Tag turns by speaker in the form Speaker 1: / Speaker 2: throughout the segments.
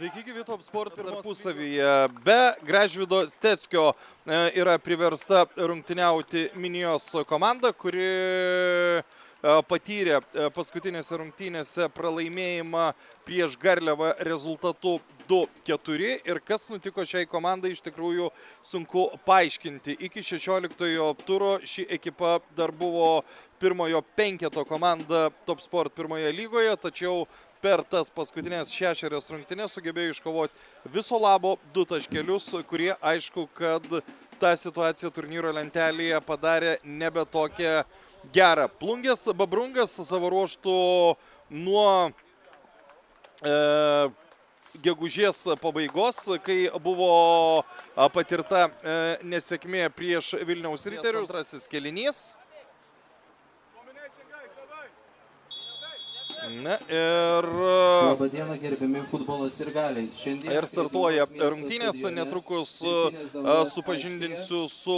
Speaker 1: Sveiki, gyvi Top Sport tarpusavyje. Be Gražvydo Steckio yra priversta rungtyniauti Minijos komanda, kuri patyrė paskutinėse rungtynėse pralaimėjimą prieš Garliavą rezultatu 2-4. Ir kas nutiko šiai komandai, iš tikrųjų sunku paaiškinti. Iki 16 turo ši ekipa dar buvo pirmojo penketo komanda Top Sport pirmoje lygoje, tačiau per tas paskutinės 6 rungtynes sugebėjo iškovoti viso labo 2 taškelius, kurie aišku, kad tą situaciją turnyro lentelėje padarė nebe tokią gerą. Plungės Babrungas savo ruožtų nuo gegužės pabaigos, kai buvo patirta nesėkmė prieš Vilniaus Riterius. Antrasis kėlinys. Na ir...
Speaker 2: Labą dieną, gerbiami futbolas ir galiai.
Speaker 1: Ir startuoja rungtynės, netrukus supažindinsiu su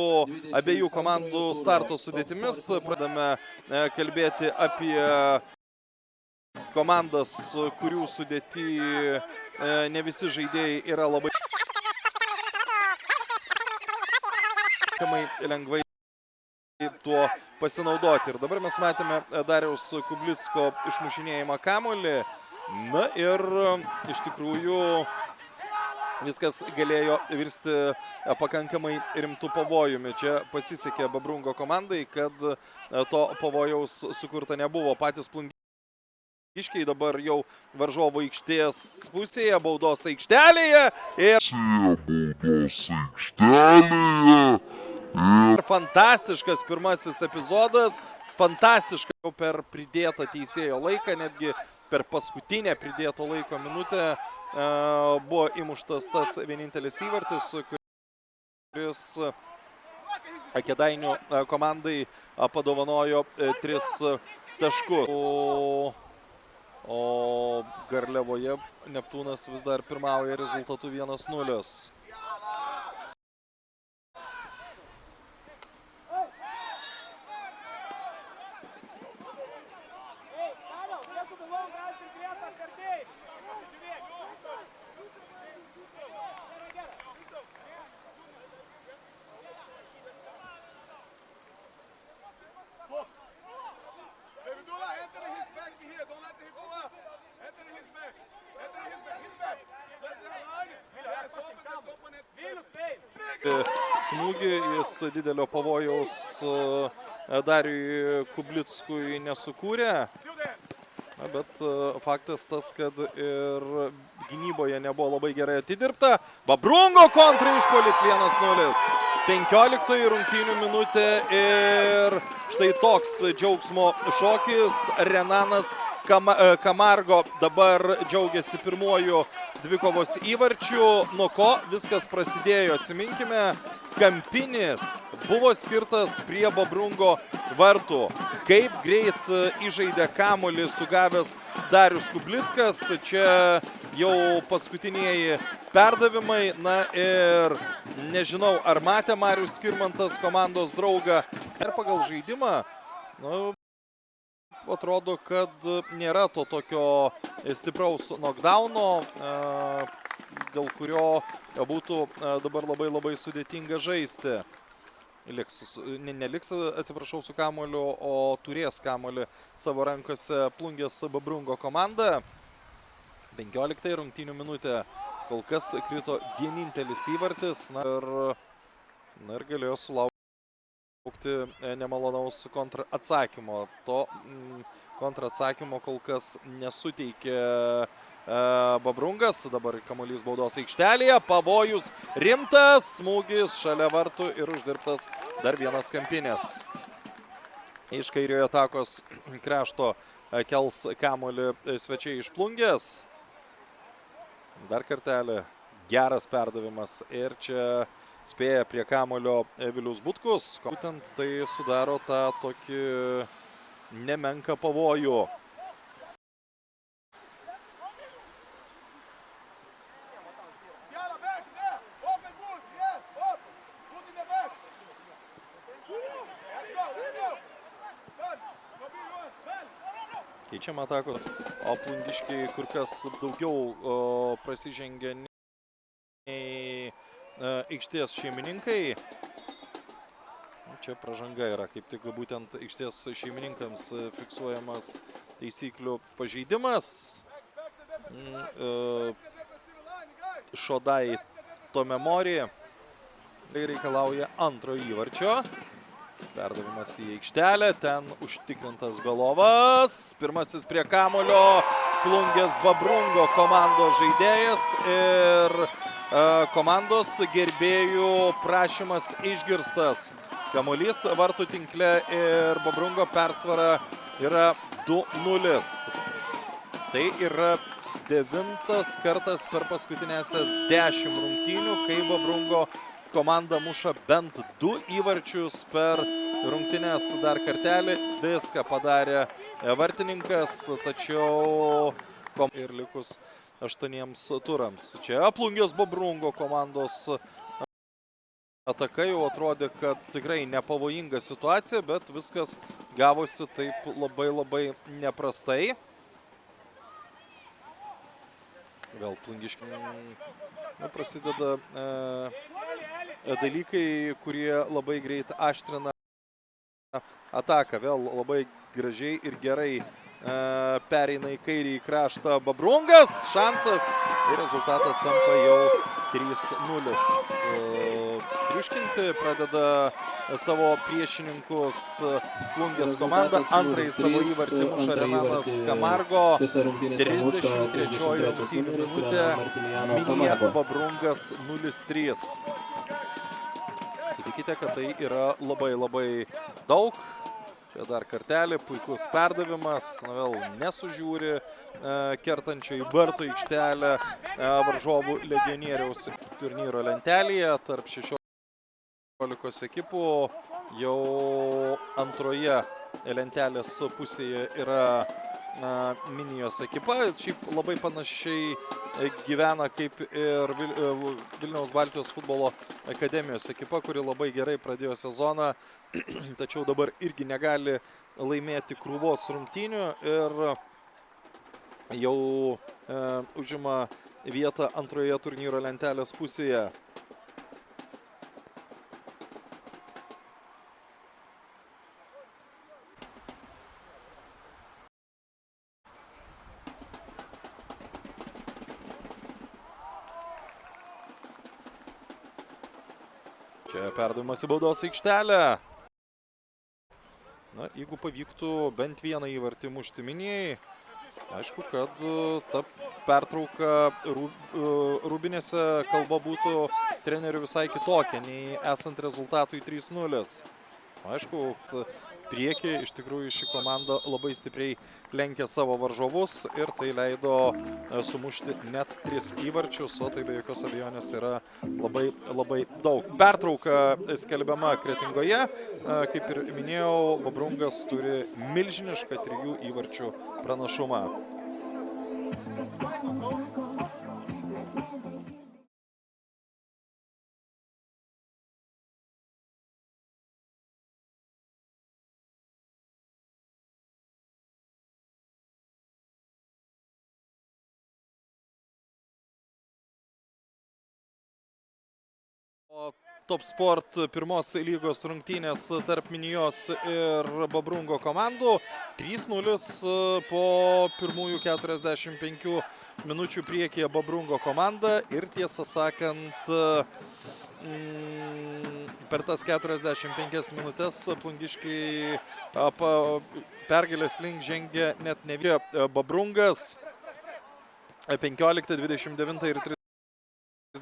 Speaker 1: abiejų komandų starto sudėtimis. Pradame kalbėti apie komandas, kurių sudėti ne visi žaidėjai yra labai lengvai tuo pasinaudoti. Ir dabar mes matėme Dariaus Kublicko išmušinėjimą kamuolį. Na ir iš tikrųjų viskas galėjo virsti pakankamai rimtų pavojumi. Čia pasisekė Babrungo komandai, kad to pavojaus sukurta nebuvo. Patys plungiškiai dabar jau varžovų aikštės pusėje, baudos aikštelėje. Ir fantastiškas pirmasis epizodas, fantastiškai jau per pridėtą teisėjo laiką, netgi per paskutinę pridėto laiko minutę buvo įmuštas tas vienintelis įvartis, kuris Kėdainių komandai padovanojo 3 taškus. O Garliavoje Neptūnas vis dar pirmauja rezultatu 1-0. Smūgį jis didelio pavojaus Dariui Kublickui nesukūrė, bet faktas tas, kad ir gynyboje nebuvo labai gerai atidirbta. Babrungo kontra išpuolis 1-0. 15 rungtynių minutė ir štai toks džiaugsmo šokis. Renanas Kamargo dabar džiaugiasi pirmuoju dvikovos įvarčiu. Nuo ko viskas prasidėjo, atsiminkime, kampinis buvo skirtas prie Babrungo vartų. Kaip greit įžaidė kamuolį sugavęs Darius Kublickas. Čia jau paskutinieji perdavimai. Na ir nežinau, ar matė Marius Skirmantas komandos draugą. Ir pagal žaidimą, atrodo, kad nėra to tokio stipraus knockdowno, dėl kurio būtų dabar labai sudėtinga žaisti. Neliks, atsiprašau, su kamuoliu, o turės kamuolį savo rankose Plungės Babrungo komanda. 15 rungtynių minutė. Kol kas krito vienintelis įvartis. Na ir galėjo sulaukti nemalonaus kontratsakymo. To kontratsakymo kol kas nesuteikė Babrungas. Dabar kamuolys baudos aikštelėje. Pavojus rimtas. Smūgis šalia vartų ir uždirbtas dar vienas kampinis. Iš kairiojo atakos krašto kels kamuolį svečiai iš Plungės. Dar kartelį geras perdavimas ir čia spėja prie kamuolio Vilius Butkus. Būtent tai sudaro tą tokį nemenką pavojų. Keičiama atako, o Plungiškiai kur kas daugiau prasižengia nei aikštės šeimininkai. Čia pražanga yra, kaip tik būtent aikštės šeimininkams fiksuojamas taisyklių pažeidimas. Šodai Tomemori reikalauja antro įvarčio. Perdavimas į aikštelę, ten užtikrintas Belovas. Pirmasis prie kamulio, Plungės Babrungo komandos žaidėjas ir komandos gerbėjų prašymas išgirstas. Kamuolys vartų tinkle ir Babrungo persvara yra 2-0. Tai yra 9 kartas per paskutinėsias 10 rungtynių, kai Babrungo komanda muša bent 2 įvarčius per rungtynes. Dar kartelį viską padarė vartininkas, tačiau ir likus 8 turams. Čia Plungės Babrungo komandos ataka jau atrodė, kad tikrai nepavojinga situacija, bet viskas gavosi taip labai neprastai. Vėl Plungiškiai prasideda dalykai, kurie labai greit aštrina ataką. Vėl labai gražiai ir gerai pereina į kairį kraštą Babrungas. Šansas ir rezultatas tampa jau 3-0. Triuškinti pradeda savo priešininkus Plungės komanda. Antrąjį savo įvartį muša Renatas Kamargo. 33 rungtynių minutė. Minija Babrungas 0-3. Sutikite, kad tai yra labai daug. Čia dar kartelį, puikus perdavimas. Vėl nesužiūri kertančio į vartų aikštelę varžovų legionieriaus turnyro lentelėje. Tarp 16 ekipų jau antroje lentelės pusėje yra Minijos ekipa. Šiaip labai panašiai gyvena kaip ir Vilniaus Baltijos futbolo akademijos ekipa, kuri labai gerai pradėjo sezoną, tačiau dabar irgi negali laimėti krūvos rungtynių ir jau užima vietą antroje turnyro lentelės pusėje. Čia perdavimas į baudos aikštelę. Na, jeigu pavyktų bent vieną įvartį mušti Minijai, aišku, kad ta pertrauka Rūbinėse kalba būtų trenerių visai kitokia, nei esant rezultatui 3-0. Aišku, priekį iš tikrųjų ši komanda labai stipriai lenkė savo varžovus ir tai leido sumušti net 3 įvarčius, o tai be jokios abejonės yra labai daug. Pertrauka skelbiama Kretingoje. Kaip ir minėjau, Babrungas turi milžinišką 3 įvarčių pranašumą. Top Sport pirmos lygos rungtynės tarp Minijos ir Babrungo komandų. 3-0 po pirmųjų 45 minučių priekyje Babrungo komanda ir tiesą sakant, per tas 45 minutės Plungiškiai pergalės link žengė net ne vieną. Babrungas 15, 29 ir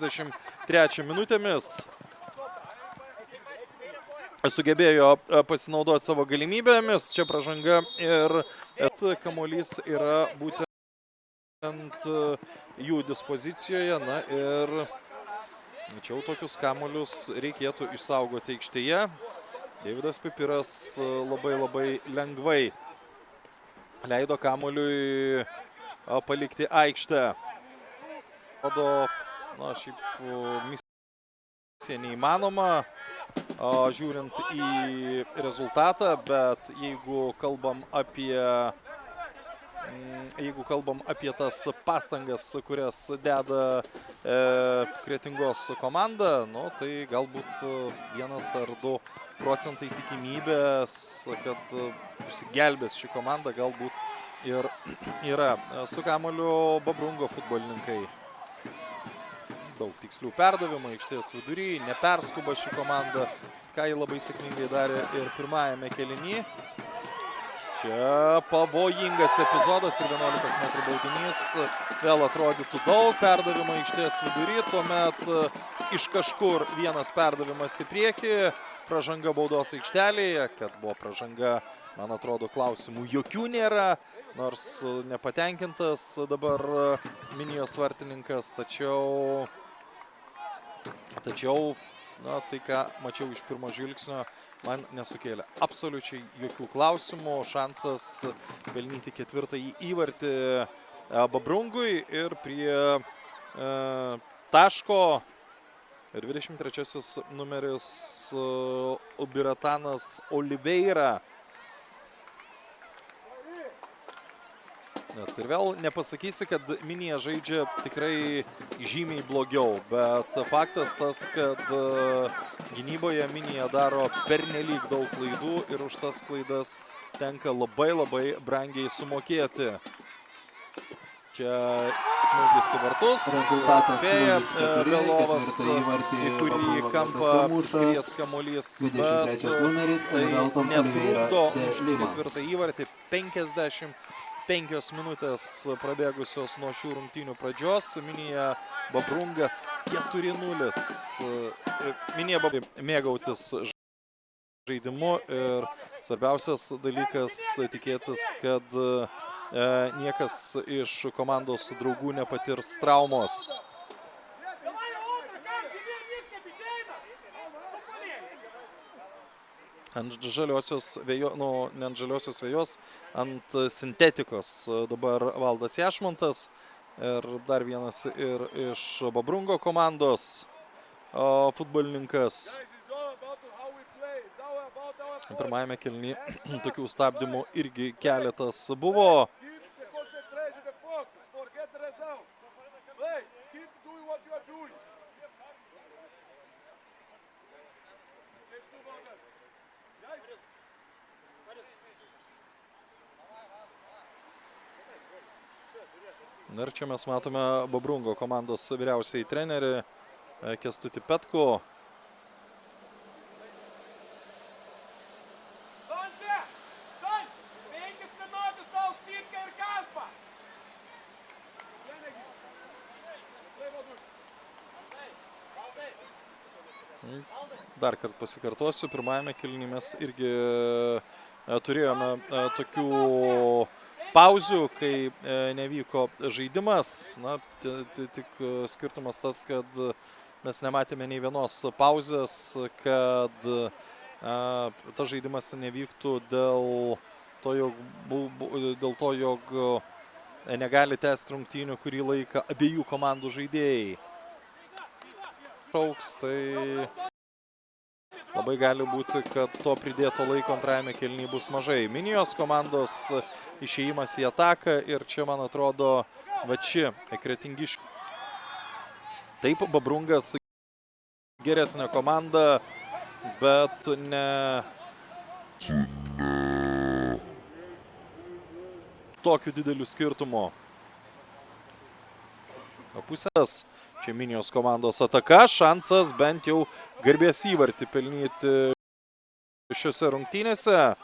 Speaker 1: 33 minutėmis sugebėjo pasinaudoti savo galimybėmis. Čia pražanga ir kamuolys yra būtent jų dispozicijoje. Na ir tačiau tokius kamuolius reikėtų išsaugoti aikštėje. Deividas Pipiras labai lengvai leido kamuoliui palikti aikštę. Na, šiaip misija neįmanoma, žiūrint į rezultatą, bet jeigu kalbam apie jeigu kalbam apie tas pastangas, kurias deda Kretingos komanda, nu, tai galbūt 1 ar 2 procentai tikimybės, kad išsigelbės ši komanda, galbūt ir yra. Su kamuoliu Babrungo futbolininkai. Daug tikslių perdavimų, aikštės vidury, neperskuba ši komanda, ką jį labai sėkmingai darė ir pirmajame kėlinyje. Čia pavojingas epizodas ir 11 metrų baudinys. Vėl atrodytų daug perdavimo aikštės vidury, tuomet iš kažkur vienas perdavimas į priekį, pražanga baudos aikštelėje, kad buvo pražanga, man atrodo, klausimų jokių nėra, nors nepatenkintas dabar Minijos vartininkas, tačiau na, tai, ką mačiau iš pirmo žvilgsnio, man nesukėlė absoliučiai jokių klausimų. Šansas pelnyti 4-ąjį įvartį Babrungui ir prie taško 23 numeris Ubiratanas Oliveira. Ir vėl nepasakysi, kad Minija žaidžia tikrai žymiai blogiau, bet faktas tas, kad gynyboje Minija daro pernelyg daug klaidų ir už tas klaidas tenka labai brangiai sumokėti. Čia smūgis į vartus, atspėja Belovas, į kurį kampą skries kamuolys, bet tai netrukdo mušti 4-ąjį įvartį. 55 minutės prabėgusios nuo šių rungtynių pradžios. Minija Babrungas 4-0. Minija mėgautis žaidimu ir svarbiausias dalykas tikėtis, kad niekas iš komandos draugų nepatirs traumos. Ant žaliosios vėjos, ne ant žaliosios vėjos, ant sintetikos dabar Valdas Jašmontas ir dar vienas ir iš Babrungo komandos futbolininkas. Pirmajame kėlinyje tokių stabdymų irgi keletas buvo. Ir čia mes matome Babrungo komandos vyriausiai trenerį Kęstutį Petku. Dar kartą pasikartosiu, pirmajame kėlinyje mes irgi turėjome tokių pauzių, kai nevyko žaidimas. Na, tik skirtumas tas, kad mes nematėme nei vienos pauzės, kad tas žaidimas nevyktų dėl to, jog negali tęsti rungtynių kurį laiką abiejų komandų žaidėjai. Šauks, tai labai gali būti, kad to pridėto laiko antrajame kėlinyje bus mažai. Minijos komandos išėjimas į ataką ir čia, man atrodo, va čia Kretingiškių. Taip, Babrungas geresnė komanda, bet ne tokiu dideliu skirtumu. Pusės. Čia Minijos komandos ataka, šansas bent jau garbės įvartį pelnyti šiose rungtynėse.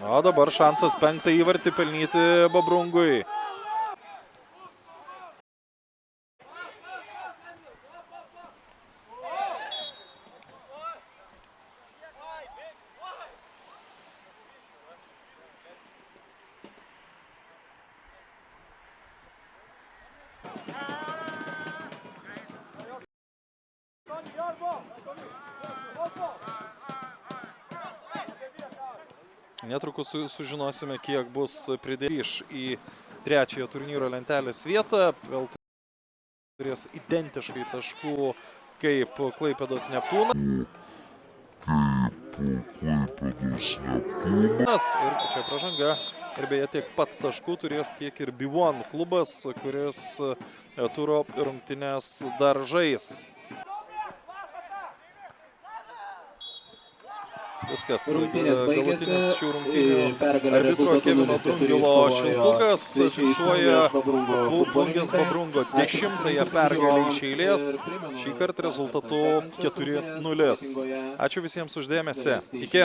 Speaker 1: O dabar šansas 5 įvartį pelnyti Babrungui. Netrukus sužinosime, kiek bus pridėta į trečiąją turnyro lentelės vietą. Vėl turės identiškai taškų kaip Klaipėdos Neptūnas. Ir čia pražanga. Ir beje, tiek pat taškų turės kiek ir Bivon klubas, kuris turo rungtynes dar žais. Viskas. Galutinis šių rungtynių arbitro Kevino Drungilo švilpukas fiksuoja Plungės Babrungo 10-ąją pergalę iš eilės. Šį kartą rezultatu 4-0. Ačiū visiems už dėmesį. Iki.